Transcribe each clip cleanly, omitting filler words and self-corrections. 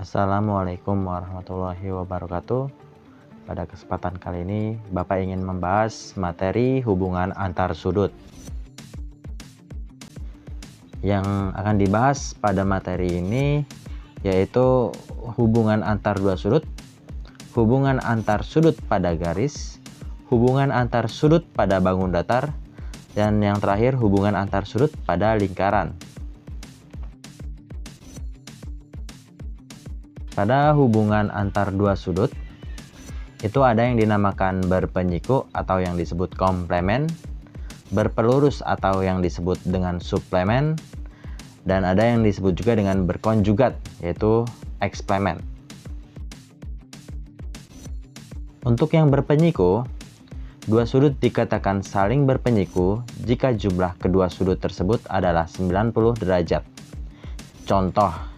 Assalamualaikum warahmatullahi wabarakatuh. Pada kesempatan kali ini Bapak ingin membahas materi hubungan antar sudut. Yang akan dibahas pada materi ini yaitu hubungan antar dua sudut, hubungan antar sudut pada garis, hubungan antar sudut pada bangun datar, dan yang terakhir hubungan antar sudut pada lingkaran. Pada hubungan antar dua sudut, itu ada yang dinamakan berpenyiku atau yang disebut komplemen, berpelurus atau yang disebut dengan suplemen, dan ada yang disebut juga dengan berkonjugat, yaitu eksplemen. Untuk yang berpenyiku, dua sudut dikatakan saling berpenyiku jika jumlah kedua sudut tersebut adalah 90 derajat. Contoh,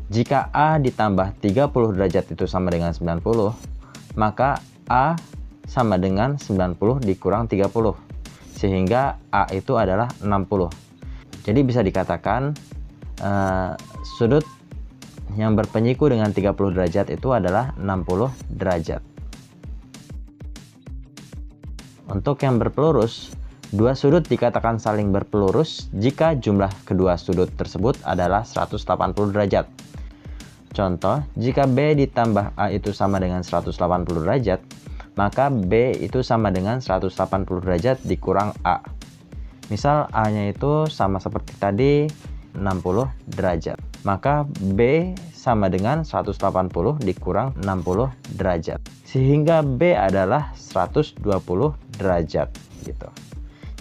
jika A ditambah 30 derajat itu sama dengan 90, maka A sama dengan 90 dikurang 30, sehingga A itu adalah 60. Jadi bisa dikatakan sudut yang berpenyiku dengan 30 derajat itu adalah 60 derajat. Untuk yang berpelurus, dua sudut dikatakan saling berpelurus jika jumlah kedua sudut tersebut adalah 180 derajat. Contoh, jika B ditambah A itu sama dengan 180 derajat, maka B itu sama dengan 180 derajat dikurang A. Misal A-nya itu sama seperti tadi 60 derajat. Maka B sama dengan 180 dikurang 60 derajat. Sehingga B adalah 120 derajat gitu.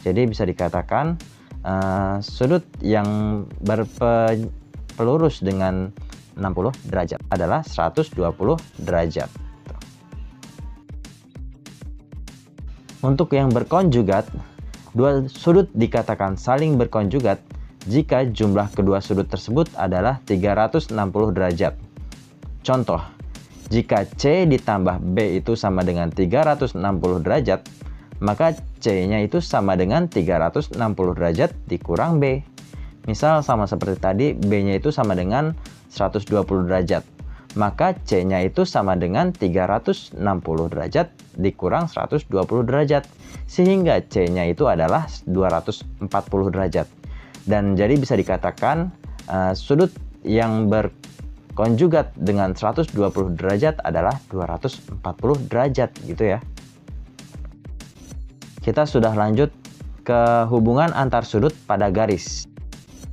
Jadi bisa dikatakan sudut yang berpelurus dengan 60 derajat adalah 120 derajat. Untuk yang berkonjugat, dua sudut dikatakan saling berkonjugat jika jumlah kedua sudut tersebut adalah 360 derajat. Contoh, jika C ditambah B itu sama dengan 360 derajat, maka C-nya itu sama dengan 360 derajat dikurang B. Misal sama seperti tadi, B-nya itu sama dengan 120 derajat, maka C-nya itu sama dengan 360 derajat dikurang 120 derajat, sehingga C-nya itu adalah 240 derajat. Dan jadi bisa dikatakan sudut yang berkonjugat dengan 120 derajat adalah 240 derajat gitu ya. Kita sudah lanjut ke hubungan antar sudut pada garis.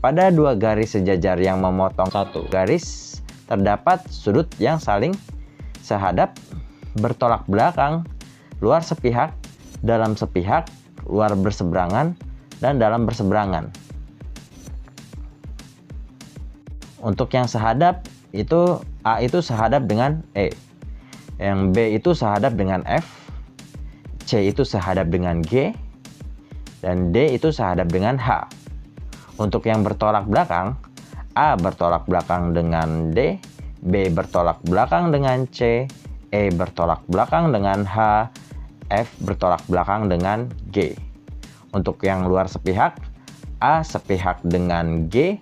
Pada dua garis sejajar yang memotong satu garis, terdapat sudut yang saling sehadap, bertolak belakang, luar sepihak, dalam sepihak, luar berseberangan, dan dalam berseberangan. Untuk yang sehadap, itu A itu sehadap dengan E, yang B itu sehadap dengan F, C itu sehadap dengan G, dan D itu sehadap dengan H. Untuk yang bertolak belakang, A bertolak belakang dengan D, B bertolak belakang dengan C, E bertolak belakang dengan H, F bertolak belakang dengan G. Untuk yang luar sepihak, A sepihak dengan G,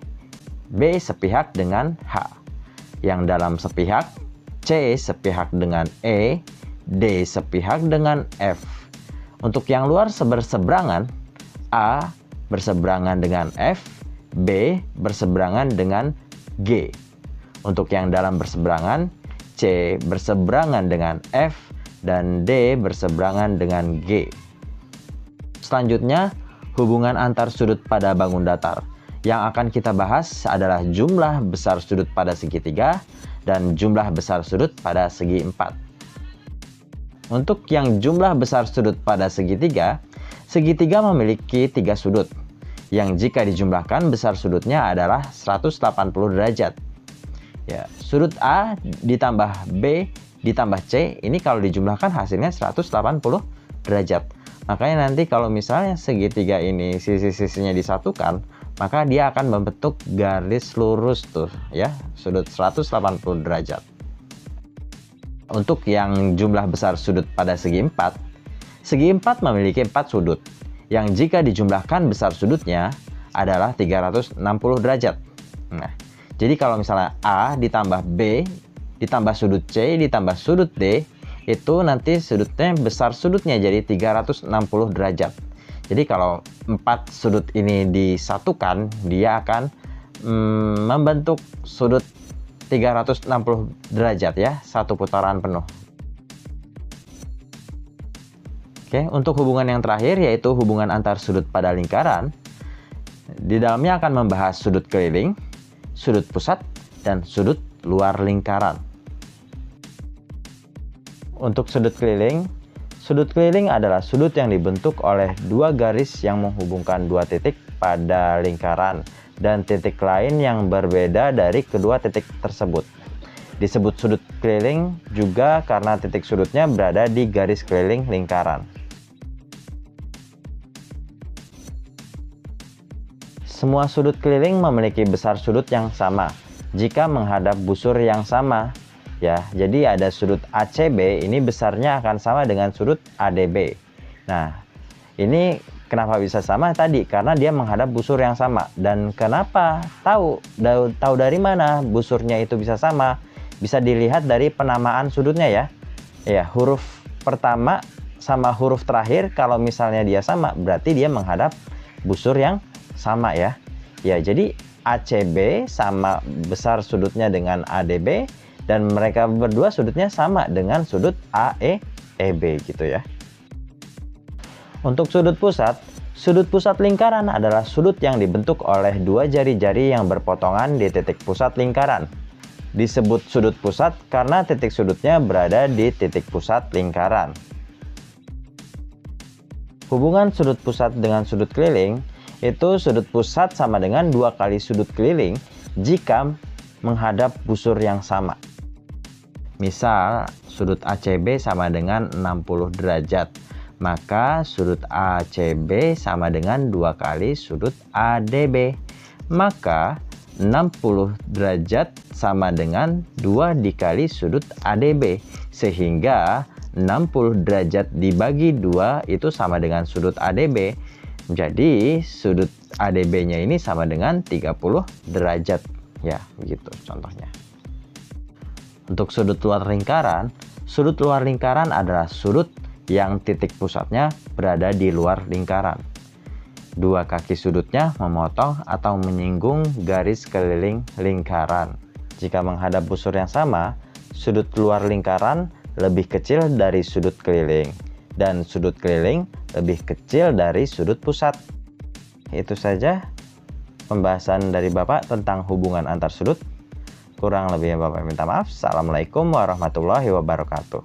B sepihak dengan H. Yang dalam sepihak, C sepihak dengan E, D sepihak dengan F. Untuk yang luar berseberangan, A berseberangan dengan F, B berseberangan dengan G. Untuk yang dalam berseberangan, C berseberangan dengan F dan D berseberangan dengan G. Selanjutnya, hubungan antar sudut pada bangun datar. Yang akan kita bahas adalah jumlah besar sudut pada segitiga dan jumlah besar sudut pada segi empat. Untuk yang jumlah besar sudut pada segitiga, segitiga memiliki 3 sudut, yang jika dijumlahkan besar sudutnya adalah 180 derajat. Ya, sudut A ditambah B ditambah C, ini kalau dijumlahkan hasilnya 180 derajat. Makanya nanti kalau misalnya segitiga ini sisi-sisinya disatukan, maka dia akan membentuk garis lurus tuh ya, sudut 180 derajat. Untuk yang jumlah besar sudut pada segi 4 memiliki 4 sudut, yang jika dijumlahkan besar sudutnya adalah 360 derajat. Nah, Jadi kalau misalnya A ditambah B ditambah sudut C ditambah sudut D, itu nanti sudutnya besar sudutnya jadi 360 derajat. Jadi kalau 4 sudut ini disatukan, dia akan membentuk sudut 360 derajat ya, satu putaran penuh. Oke, untuk hubungan yang terakhir yaitu hubungan antar sudut pada lingkaran. Di dalamnya akan membahas sudut keliling, sudut pusat, dan sudut luar lingkaran. Untuk sudut keliling adalah sudut yang dibentuk oleh dua garis yang menghubungkan dua titik pada lingkaran dan titik lain yang berbeda dari kedua titik tersebut. Disebut sudut keliling juga karena titik sudutnya berada di garis keliling lingkaran. Semua sudut keliling memiliki besar sudut yang sama jika menghadap busur yang sama. Ya, jadi ada sudut ACB ini besarnya akan sama dengan sudut ADB. Nah, ini kenapa bisa sama tadi? Karena dia menghadap busur yang sama. Dan kenapa? Tahu dari mana busurnya itu bisa sama? Bisa dilihat dari penamaan sudutnya ya. Ya, huruf pertama sama huruf terakhir kalau misalnya dia sama, berarti dia menghadap busur yang sama ya. Ya, jadi ACB sama besar sudutnya dengan ADB dan mereka berdua sudutnya sama dengan sudut AEB gitu ya. Untuk sudut pusat lingkaran adalah sudut yang dibentuk oleh dua jari-jari yang berpotongan di titik pusat lingkaran. Disebut sudut pusat karena titik sudutnya berada di titik pusat lingkaran. Hubungan sudut pusat dengan sudut keliling itu sudut pusat sama dengan 2 kali sudut keliling jika menghadap busur yang sama. Misal sudut ACB sama dengan 60 derajat, maka sudut ACB sama dengan 2 kali sudut ADB. Maka 60 derajat sama dengan 2 dikali sudut ADB, sehingga 60 derajat dibagi 2 itu sama dengan sudut ADB. Jadi sudut ADB-nya ini sama dengan 30 derajat. Ya, begitu contohnya. Untuk sudut luar lingkaran adalah sudut yang titik pusatnya berada di luar lingkaran. Dua kaki sudutnya memotong atau menyinggung garis keliling lingkaran. Jika menghadap busur yang sama, sudut luar lingkaran lebih kecil dari sudut keliling, dan sudut keliling lebih kecil dari sudut pusat. Itu saja pembahasan dari Bapak tentang hubungan antar sudut. Kurang lebihnya Bapak minta maaf. Assalamualaikum warahmatullahi wabarakatuh.